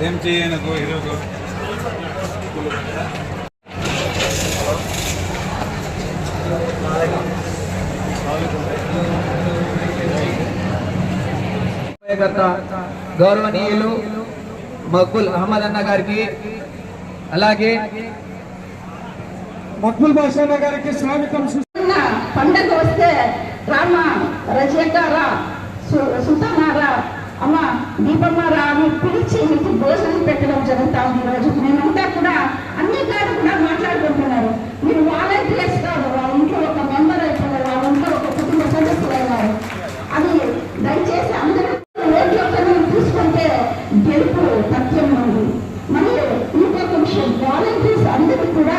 ఏం చేయనకు ఈరోజు గౌరవనీయులు మక్బుల్ అహ్మద్ అన్న గారికి అలాగే మక్బుల్ బాషా అన్న గారికి స్వాగతం. పండగ వస్తే రామా రజకారా సుతనారా అమ్మ దీపమ్మారా అని పిలిచి మీకు భోజనం పెట్టడం జరుగుతా ఉంది. ఈరోజు మేమంతా కూడా అన్ని కాదు కూడా మాట్లాడుకుంటున్నారు. మీరు వాలంటీర్స్ కాదు, వాళ్ళ ఇంట్లో ఒక మెంబర్ అయిపోయినారు, వాళ్ళ ఇంట్లో ఒక కుటుంబ సదస్సులు అయినారు. అది దయచేసి అందరూ ఓట్లను తీసుకుంటే గెలుపు తథ్యం ఉంది. మరియు ఇంకొక విషయం, వాలంటీర్స్ అందరూ కూడా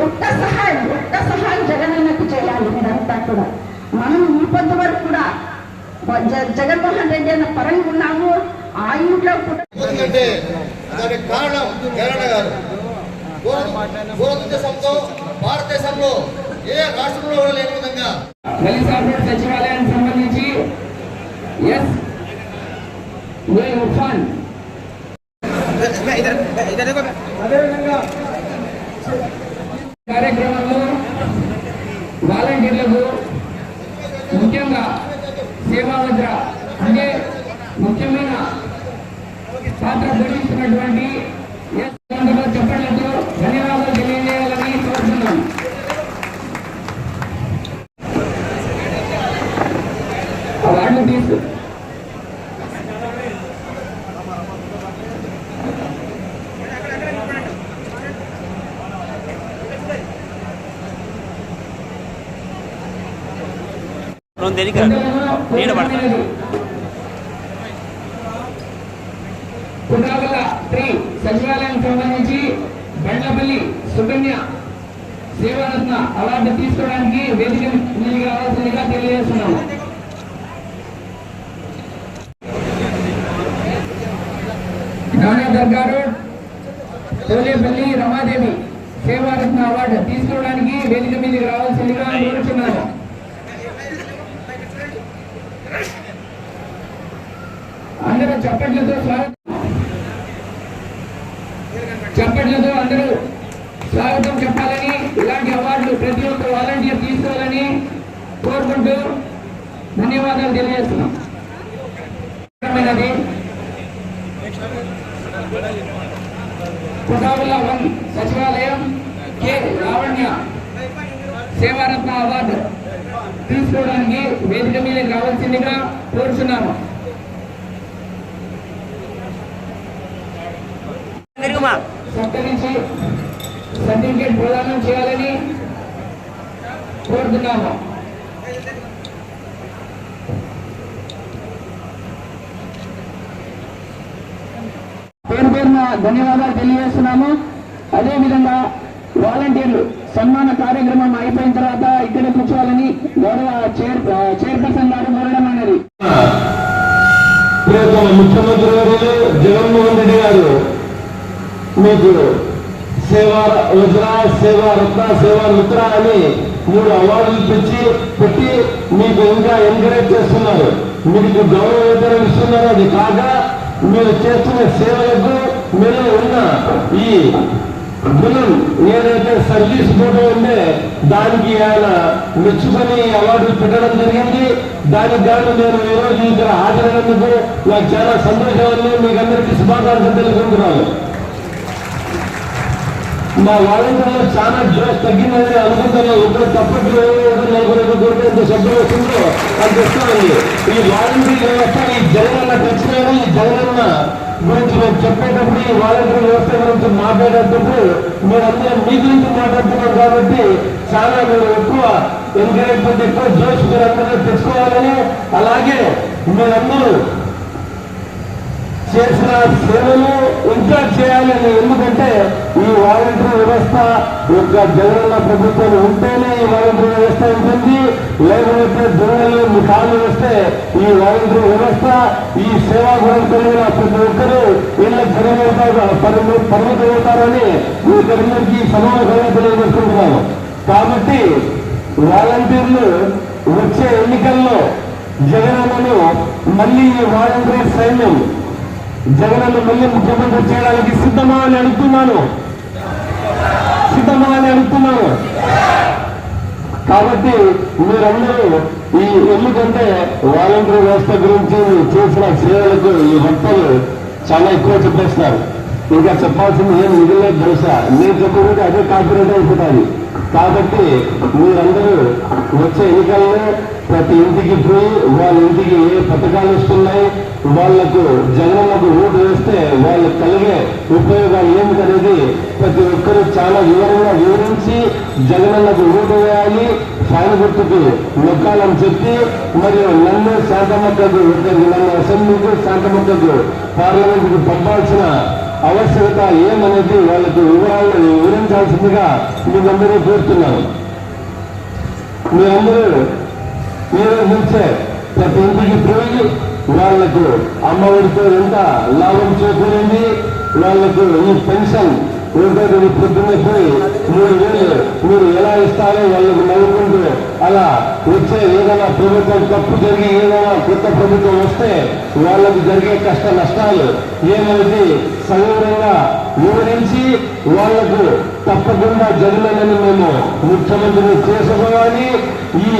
ఒక్క సహాయం జగనన్నకు చేయాలి. మీరంతా కూడా మనం ఈ పొద్దు వరకు కూడా జగన్మోహన్ రెడ్డి అన్న పరంగా ఉన్నాము. ఆ ఇంట్లో కూడా దానికి కారణం జగన్ గారు. భారతదేశంలో ఏ రాష్ట్రంలో కూడా లేని విధంగా సచివాలయానికి సంబంధించి కార్యక్రమంలో వాలంటీర్లకు ముఖ్యంగా సేవాభద్ర అంటే ముఖ్యమైన పాత్ర పోషిస్తున్నటువంటి చెప్పడంతో ధన్యవాదాలు తెలియజేయాలని కోరుతున్నాం. అవార్డు తీసుకు సచివాలయానికి సంబంధించి బండ్లపల్లి సుకన్య సేవారత్న అవార్డు తీసుకోవడానికి వేదిక మీద రావాల్సిందిగా తెలియజేస్తున్నాము. నానాదర్ గారు తోలేపల్లి రమాదేవి సేవారత్న అవార్డు తీసుకోవడానికి వేదిక మీదకి రావాల్సిందిగా కోరుతున్నాము. అందరూ చప్పట్లతో అందరూ స్వాగతం చెప్పాలని, ఇలాంటి అవార్డులు ప్రతి ఒక్క వాలంటీర్ తీసుకోవాలని కోరుకుంటూ ధన్యవాదాలు తెలియజేస్తున్నాం. కుటాబుల్లా 1 సచివాలయం కె లావణ్య సేవారత్న అవార్డు తీసుకోవడానికి వేదిక మీద రావాల్సిందిగా కోరుతున్నాము. సత్కరించి సర్టిఫికేట్ ప్రదానం చేయాలని కోరుతున్నాము. పేరు పేరున ధన్యవాదాలు తెలియజేస్తున్నాము. అదేవిధంగా వాలంటీర్లు సన్మాన కార్యక్రమం అయిపోయిన తర్వాత ఇక్కడ కూర్చోవాలని గౌరవ చైర్పర్సన్ గారు కోరడం అనేది. ముఖ్యమంత్రి గారు జగన్మోహన్ రెడ్డి గారు మీకు సేవా వజ్ర, సేవా రత్న, సేవా మిత్ర అని 3 అవార్డులు పెట్టి మీకు ఇంకా ఎంకరేజ్ చేస్తున్నారు. మీకు గౌరవేతనం ఇస్తున్నారు. అది కాక మీరు చేస్తున్న సేవలకు మీరు ఉన్న ఈ గుణం ఏదైతే సర్వీస్ ఫోటో ఉంటే దానికి ఆయన మెచ్చుకొని అవార్డులు పెట్టడం జరిగింది. దానికి గాను నేను ఈరోజు ఇక్కడ హాజరైనందుకు నాకు చాలా సంతోషం ఉంది. మీకు అందరికీ శుభాకాంక్షలు తెలుసుకుంటున్నాను. మా వాలంటీర్లో చాలా జోష్ తగ్గిందని అనుకుంటున్నాను. ఇప్పుడు తప్పట్లు నలుగురు కోరితే ఎంత శబ్దం వస్తుందో అది వస్తుంది. ఈ వాలంటీర్ వ్యవస్థ ఈ జగనన్న ఖచ్చితంగా ఈ జగనన్న గురించి మేము చెప్పేటప్పుడు ఈ వాలంటీర్ వ్యవస్థ గురించి మాట్లాడేటప్పుడు మీరందరూ మీ గురించి మాట్లాడుతున్నారు కాబట్టి చాలా మీరు ఎక్కువ ఎంకరేజ్మెంట్ ఎక్కువ జోష్ మీరందరూ తెచ్చుకోవాలని, అలాగే మీరందరూ చేసిన సేవలు ఇంకా చేయాలని. ఎందుకంటే ఈ వాలంటీర్ వ్యవస్థ యొక్క జగనన్న ప్రభుత్వం ఉంటేనే ఈ వాలంటీర్ వ్యవస్థ ఉంటుంది. లేకపోతే దొంగలు ముఠాలు వస్తే ఈ వాలంటీర్ వ్యవస్థ ఈ సేవా గుణం కలిగిన ప్రతి ఒక్కరూ వీళ్ళ పరిమితమవుతారని మీకందరికీ సమావేశంగా తెలియజేసుకుంటున్నాను. కాబట్టి వాలంటీర్లు వచ్చే ఎన్నికల్లో జగనన్నను మళ్ళీ ఈ వాలంటీర్ సైన్యం జగనన్న మళ్ళీ ముఖ్యమంత్రి చేయడానికి సిద్ధమా అని అడుగుతున్నాను. కాబట్టి మీరందరూ ఈ ఎందుకంటే వాలంటీర్ వ్యవస్థ గురించి చేసిన సేవలకు ఈ భక్తులు చాలా ఎక్కువ చెప్పేస్తున్నారు. ఇంకా చెప్పాల్సింది ఏం మిగిలేదు తెలుసా? నేను చెప్పకుంటే అదే కాపీరైట్ అయిపోతుంది. కాబట్టి మీరందరూ వచ్చే ఎన్నికల్లో ప్రతి ఇంటికి పోయి వాళ్ళ ఇంటికి ఏ పథకాలు ఇస్తున్నాయి, వాళ్లకు జగనన్నకు ఓటు వేస్తే వాళ్ళకు కలిగే ఉపయోగాలు ఏమిటనేది ప్రతి ఒక్కరూ చాలా వివరంగా వివరించి జగనన్నకు ఓటు వేయాలి, ఫ్యాన్ గుర్తుకు నొక్కాలని చెప్పి మరియు నన్ను శాంతమ్మకు నన్ను అసెంబ్లీకి శాంతమ్మకు పార్లమెంటుకు పంపాల్సిన ఆవశ్యకత ఏమనేది వాళ్ళకు వివరించాల్సిందిగా మీరందరూ కోరుతున్నాను. మీరందరూ నిర్వహించే ప్రతి ఇంటికి పోయి వాళ్లకు అమ్మఒడితో ఎంత లాభం చేకూరింది, వాళ్లకు ఈ పెన్షన్ ఒకటి పొద్దున్నే పోయి 3,000 మీరు ఎలా ఇస్తారో వాళ్ళకు నవ్వుకుంటూ అలా వచ్చే ఏదైనా ప్రభుత్వం తప్పు జరిగి ఏదైనా కొత్త ప్రభుత్వం వస్తే వాళ్ళకు జరిగే కష్ట నష్టాలు ఏమనేది సవివరంగా వివరించి వాళ్లకు తప్పకుండా జగనన్నని మేము ముఖ్యమంత్రిని చేసుకోవాలి, ఈ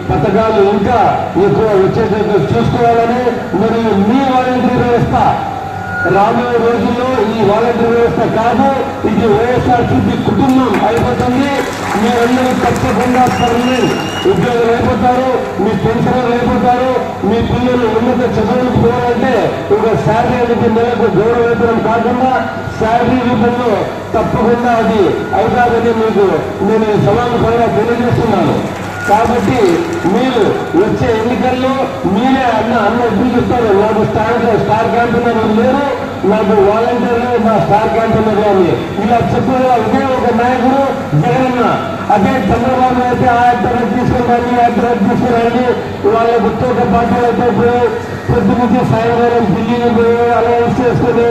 పథకాలు ఇంకా ఎక్కువ వచ్చేటట్టు చూసుకోవాలని, మరియు మీ వాలంటీర్ వ్యవస్థ రాబోయే రోజుల్లో ఈ వాలంటీర్ వ్యవస్థ కాదు, ఇది వైఎస్ఆర్సీపీ కుటుంబం అయిపోతుంది. మీరందరూ తప్పకుండా పర్మనెంట్ ఉద్యోగులు అయిపోతారు, మీ పెన్షనర్లు అయిపోతారు. మీ పిల్లలు ఉన్నత చదువులకు పోవాలంటే ఒక శాలరీ అనేది నెలకు గౌరవేతనం కాకుండా శాలరీ రూపంలో తప్పకుండా అది అవుతాదని మీకు నేను సమానంగా తెలియజేస్తున్నాను. కాబట్టి మీరు వచ్చే ఎన్నికల్లో మీరే అన్న ఎదురు చెప్తారు, నాకు స్టార్ క్యాంపెయినర్ లేరు, నాకు వాలంటీర్లు నా స్టార్ క్యాంపెయినర్ అని ఇలా చెప్పిన ఒకే ఒక నాయకుడు జగనన్న. అదే చంద్రబాబు అయితే ఆ యాక్టర్ తీసుకురండి తీసుకురండి వాళ్ళ గుర్తొక పార్టీలతో పోయి పొద్దు నుంచి సాయంత్రం ఢిల్లీని పోయి అలయన్స్ చేసుకుని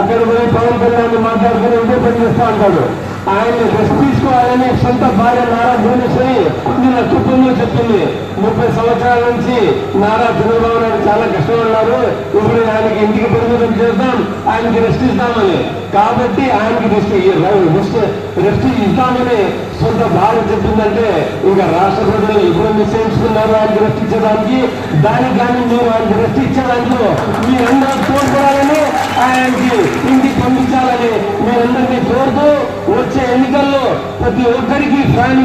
అక్కడ పోయి పవన్ కళ్యాణ్ మాట్లాడుకుని ఇంటే పని చేస్తూ ఉంటాడు. ఆయన్ని రెస్ట్ తీసుకోవాలని సొంత భార్య నారా భువనేశ్వరి నిన్న కుటుంబంలో చెప్పింది. 30 సంవత్సరాల నుంచి నారా చంద్రబాబు నాయుడు చాలా కష్టపడ్డారు, ఇప్పుడు ఆయనకి ఇంటికి పరిమితం చేద్దాం, ఆయనకి రెస్ట్ ఇద్దామని. కాబట్టి ఆయనకి రెస్ట్ ఇద్దామని సొంత భార్య చెప్పిందంటే ఇంకా రాష్ట్ర ప్రజలు ఎప్పుడు నిశ్చయించుకున్నారు ఆయనకి రెస్ట్ ఇచ్చేదానికి. దానికి కానీ మీరు ఆయనకి రెస్ట్ ఇచ్చేదాంట్లో మీరందరూ తోడ్పడాలని, ఆయనకి ఇంటికి పంపించాలని మీరందరినీ కోరుతూ వచ్చే ఎన్నికల్లో ప్రతి ఒక్కరికి ఫ్యాన్